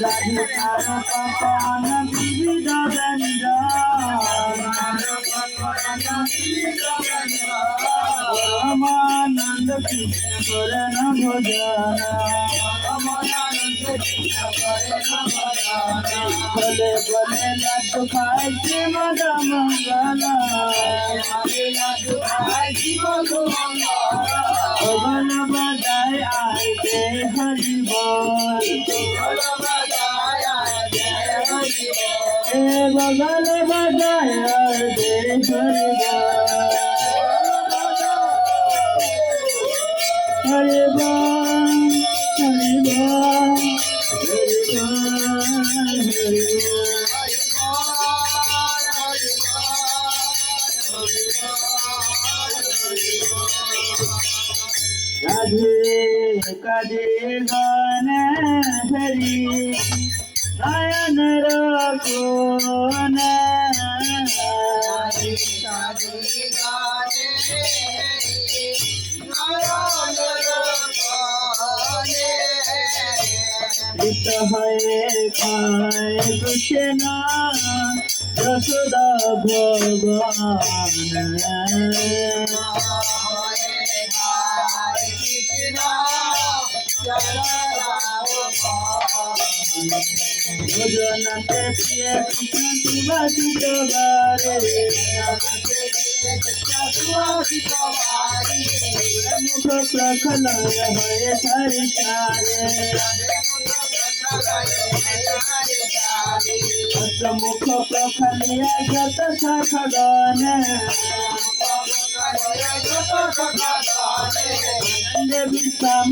রাধিকার পাপান বিবিধ ব্যঞ্জন রামানন্দ কৃষ্ণ করেন ভজন বলে বলে লাড্ডু খাইছে মজা মঙ্গল বল বাজায় আইতে হরি বল বগল বাজায় আইতে হরি বল হরি বল হরি বল হরি বল হরি রাধে কাজে গান হরি নয়ন রকোন গীত হয়ে খায় কৃষ্ণ যশোদা ভগবান ভজনতে প্রিয় কৃষ্ণ সুবাসিত গারে মুখ প্রখলয় হয়ে সারি চারে মুখ প্রখলিয়া যত সখগণ বিশ্রাম